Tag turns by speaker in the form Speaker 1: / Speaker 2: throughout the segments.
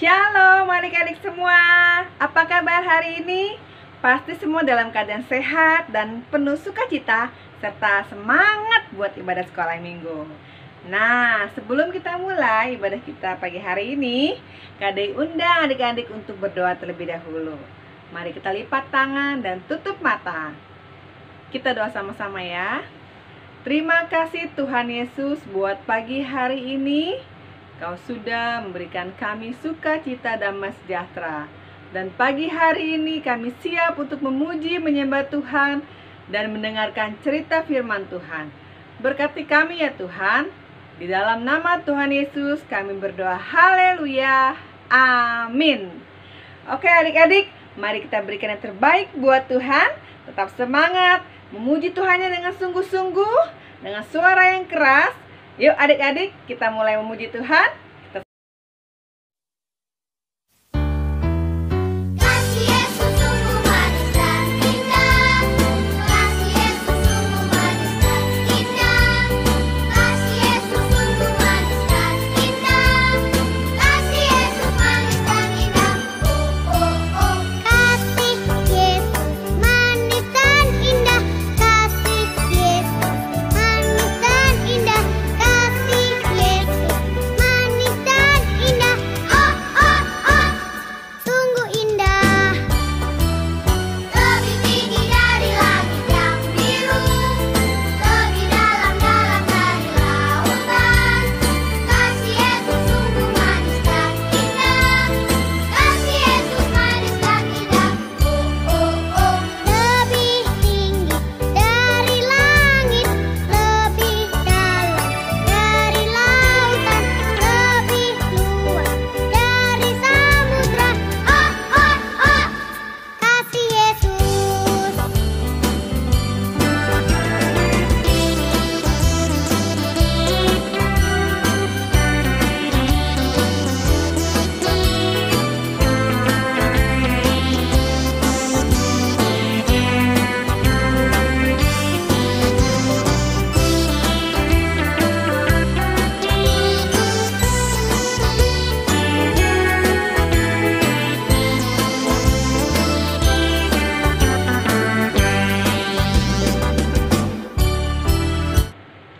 Speaker 1: Shalom adik-adik semua. Apa kabar hari ini? Pasti semua dalam keadaan sehat dan penuh sukacita serta semangat buat ibadah sekolah minggu. Nah, sebelum kita mulai ibadah kita pagi hari ini, Kak undang adik-adik untuk berdoa terlebih dahulu. Mari kita lipat tangan dan tutup mata. Kita doa sama-sama ya. Terima kasih Tuhan Yesus buat pagi hari ini. Kau sudah memberikan kami sukacita damai sejahtera. Dan pagi hari ini kami siap untuk memuji, menyembah Tuhan dan mendengarkan cerita firman Tuhan. Berkati kami ya Tuhan. Di dalam nama Tuhan Yesus kami berdoa. Haleluya. Amin. Oke adik-adik, mari kita berikan yang terbaik buat Tuhan. Tetap semangat, memuji Tuhannya dengan sungguh-sungguh, dengan suara yang keras. Yuk adik-adik, kita mulai memuji Tuhan.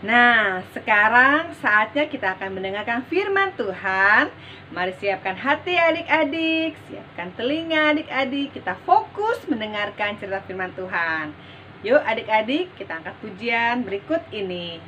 Speaker 1: Nah, sekarang saatnya kita akan mendengarkan firman Tuhan. Mari siapkan hati adik-adik, siapkan telinga adik-adik. Kita fokus mendengarkan cerita firman Tuhan. Yuk adik-adik, kita angkat pujian berikut ini.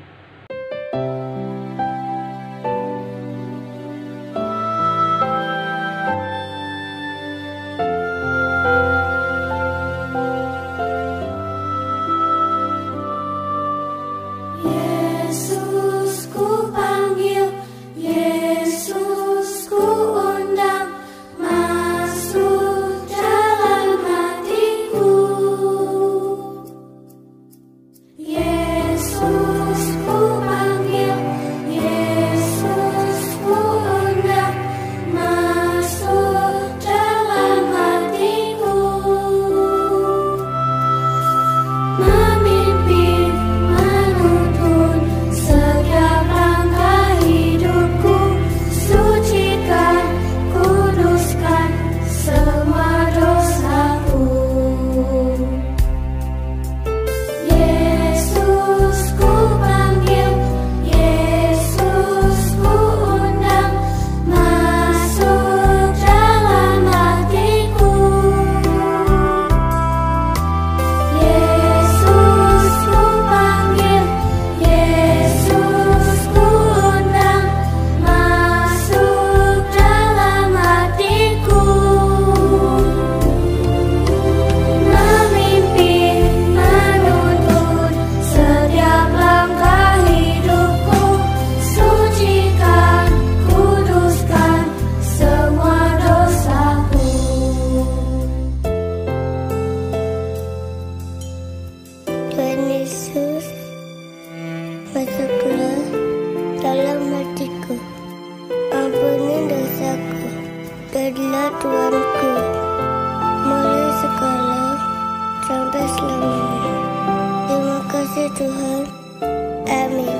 Speaker 2: Jadilah Tuanku, mulai sekarang sampai selamanya. Terima kasih Tuhan. Amin.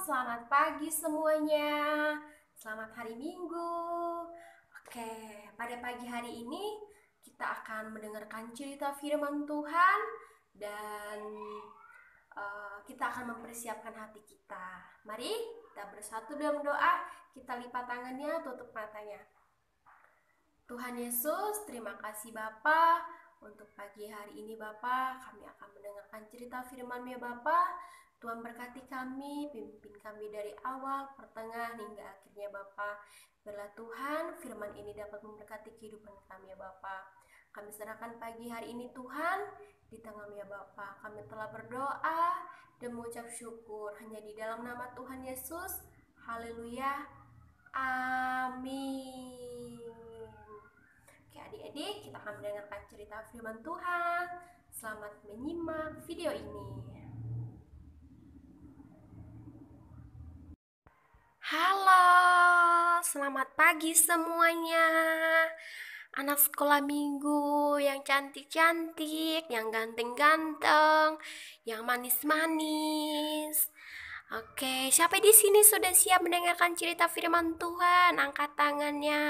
Speaker 3: selamat pagi semuanya. Selamat hari Minggu. Oke, pada pagi hari ini kita akan mendengarkan cerita firman Tuhan dan kita akan mempersiapkan hati kita. Mari kita bersatu dalam doa, kita lipat tangannya, tutup matanya. Tuhan Yesus, terima kasih Bapa untuk pagi hari ini Bapa. Kami akan mendengarkan cerita firman-Mu ya Bapa. Tuhan berkati kami, pimpin kami dari awal, pertengahan hingga akhirnya Bapa. Biarlah Tuhan firman ini dapat memberkati kehidupan kami ya Bapa. Kami serahkan pagi hari ini Tuhan di tengah-Mu ya Bapa. Kami telah berdoa dan mengucap syukur hanya di dalam nama Tuhan Yesus. Haleluya. Amin. Oke adik-adik, kita akan mendengarkan cerita firman Tuhan. Selamat menyimak video ini. Halo, selamat pagi semuanya. Anak sekolah minggu yang cantik-cantik, yang ganteng-ganteng, yang manis-manis. Oke, siapa di sini sudah siap mendengarkan cerita firman Tuhan? Angkat tangannya.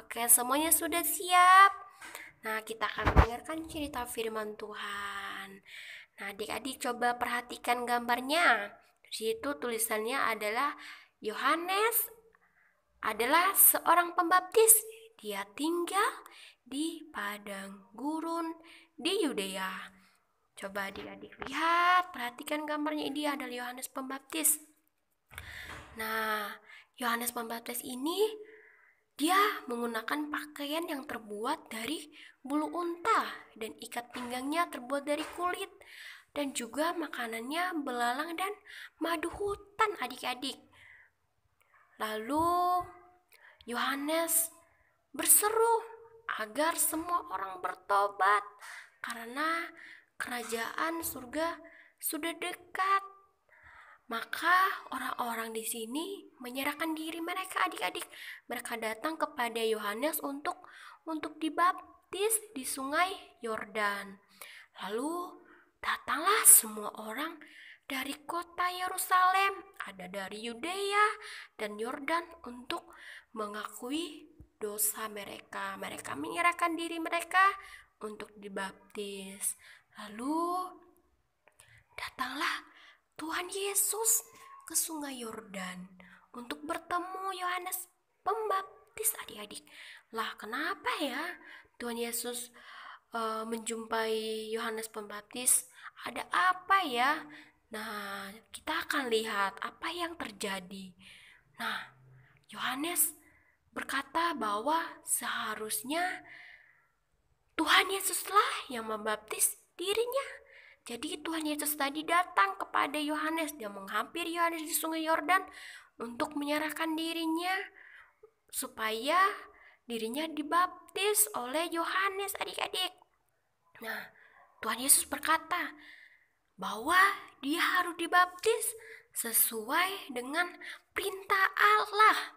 Speaker 3: Oke, semuanya sudah siap. Nah, kita akan mendengarkan cerita firman Tuhan. Nah, adik-adik coba perhatikan gambarnya. Di situ tulisannya adalah Yohanes adalah seorang pembaptis. Dia tinggal di padang gurun di Yudea. Coba adik-adik lihat, perhatikan gambarnya, dia adalah Yohanes Pembaptis. Nah, Yohanes Pembaptis ini dia menggunakan pakaian yang terbuat dari bulu unta dan ikat pinggangnya terbuat dari kulit, dan juga makanannya belalang dan madu hutan adik-adik. Lalu Yohanes berseru agar semua orang bertobat karena kerajaan surga sudah dekat. Maka orang-orang di sini menyerahkan diri mereka adik-adik. Mereka datang kepada Yohanes untuk dibaptis di sungai Yordan. Lalu datanglah semua orang dari kota Yerusalem, ada dari Yudea dan Yordan untuk mengakui dosa mereka. Mereka menyerahkan diri mereka untuk dibaptis. Lalu datanglah Tuhan Yesus ke sungai Yordan untuk bertemu Yohanes Pembaptis adik-adik. Lah kenapa ya Tuhan Yesus menjumpai Yohanes Pembaptis? Ada apa ya? Nah, kita akan lihat apa yang terjadi. Nah, Yohanes berkata bahwa seharusnya Tuhan Yesuslah yang membaptis dirinya. Jadi Tuhan Yesus tadi datang kepada Yohanes, dia menghampiri Yohanes di sungai Yordan untuk menyerahkan dirinya supaya dirinya dibaptis oleh Yohanes adik-adik. Nah, Tuhan Yesus berkata bahwa dia harus dibaptis sesuai dengan perintah Allah.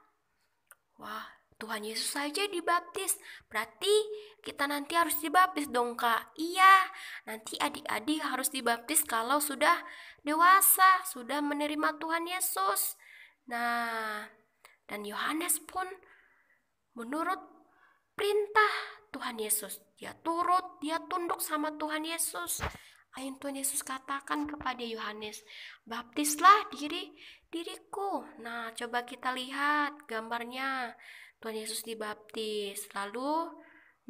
Speaker 3: Wah, Tuhan Yesus saja dibaptis, berarti kita nanti harus dibaptis dong Kak. Iya, nanti adik-adik harus dibaptis kalau sudah dewasa, sudah menerima Tuhan Yesus. Nah, dan Yohanes pun menurut perintah Tuhan Yesus, dia tunduk sama Tuhan Yesus. Ayat Tuhan Yesus katakan kepada Yohanes, baptislah diriku. Nah, coba kita lihat gambarnya. Tuhan Yesus dibaptis. Lalu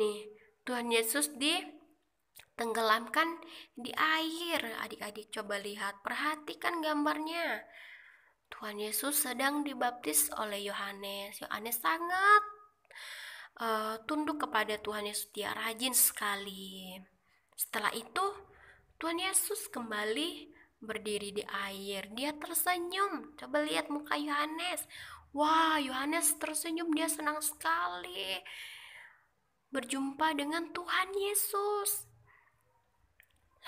Speaker 3: nih, Tuhan Yesus ditenggelamkan di air. Adik-adik coba lihat, perhatikan gambarnya. Tuhan Yesus sedang dibaptis oleh Yohanes. Yohanes sangat tunduk kepada Tuhan Yesus, dia rajin sekali. Setelah itu Tuhan Yesus kembali berdiri di air. Dia tersenyum. Coba lihat muka Yohanes. Wah, Yohanes tersenyum, dia senang sekali berjumpa dengan Tuhan Yesus.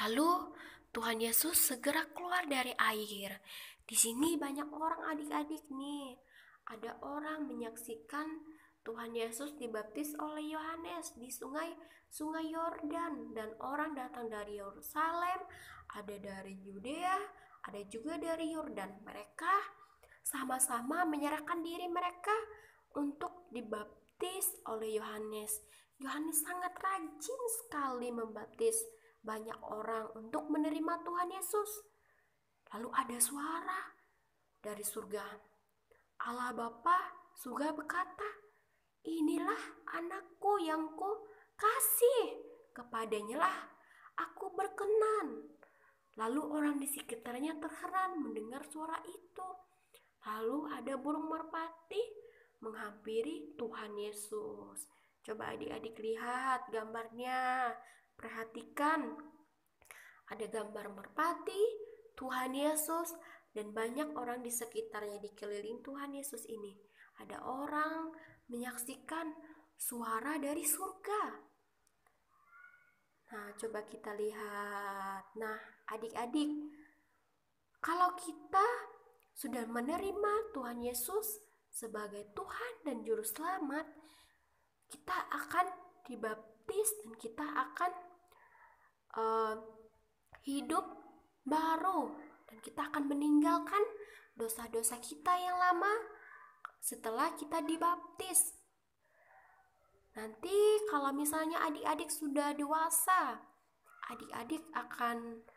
Speaker 3: Lalu Tuhan Yesus segera keluar dari air. Di sini banyak orang adik-adik nih. Ada orang menyaksikan Tuhan Yesus dibaptis oleh Yohanes di sungai Yordan, dan orang datang dari Yerusalem, ada dari Yudea, ada juga dari Yordan. Mereka sama-sama menyerahkan diri mereka untuk dibaptis oleh Yohanes. Yohanes sangat rajin sekali membaptis banyak orang untuk menerima Tuhan Yesus. Lalu ada suara dari surga. Allah Bapa surga berkata, "Inilah anakku yang ku kasih, kepadanya lah aku berkenan." Lalu orang di sekitarnya terheran mendengar suara itu. Lalu ada burung merpati menghampiri Tuhan Yesus. Coba adik-adik lihat gambarnya. Perhatikan. Ada gambar merpati, Tuhan Yesus, dan banyak orang di sekitarnya dikeliling Tuhan Yesus ini. Ada orang menyaksikan suara dari surga. Nah, coba kita lihat. Nah, adik-adik, kalau kita sudah menerima Tuhan Yesus sebagai Tuhan dan Juru Selamat, kita akan dibaptis dan kita akan hidup baru. Dan kita akan meninggalkan dosa-dosa kita yang lama setelah kita dibaptis. Nanti kalau misalnya adik-adik sudah dewasa, adik-adik akan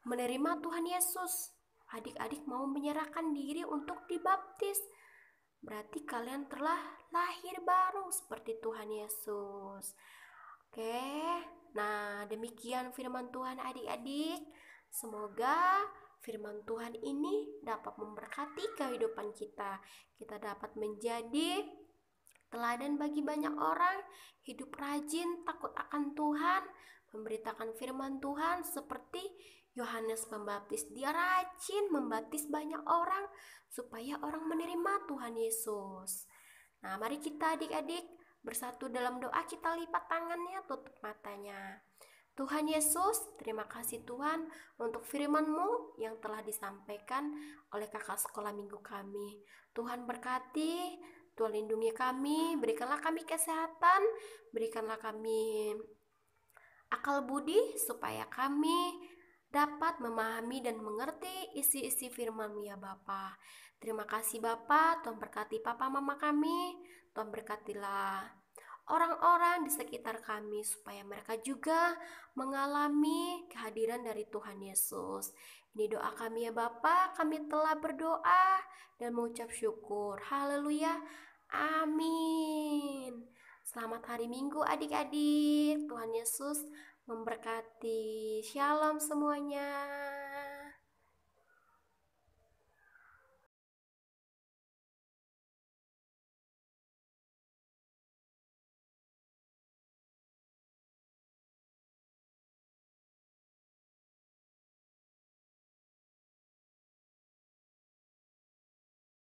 Speaker 3: menerima Tuhan Yesus. Adik-adik mau menyerahkan diri untuk dibaptis. Berarti kalian telah lahir baru seperti Tuhan Yesus. Oke, nah demikian firman Tuhan adik-adik. Semoga firman Tuhan ini dapat memberkati kehidupan kita. Kita dapat menjadi teladan bagi banyak orang, hidup rajin, takut akan Tuhan, memberitakan firman Tuhan seperti Yohanes Pembaptis. Dia rajin membaptis banyak orang supaya orang menerima Tuhan Yesus. Nah, mari kita adik-adik bersatu dalam doa, kita lipat tangannya, tutup matanya. Tuhan Yesus, terima kasih Tuhan untuk firman-Mu yang telah disampaikan oleh kakak sekolah minggu kami. Tuhan berkati, Tuhan lindungi kami, berikanlah kami kesehatan, berikanlah kami akal budi supaya kami dapat memahami dan mengerti isi-isi firman-Mu ya Bapa. Terima kasih Bapa, Tuhan berkati Papa Mama kami, Tuhan berkatilah orang-orang di sekitar kami supaya mereka juga mengalami kehadiran dari Tuhan Yesus. Ini doa kami ya Bapa, kami telah berdoa dan mengucap syukur. Haleluya. Amin. Selamat hari Minggu adik-adik. Tuhan Yesus memberkati. Shalom semuanya.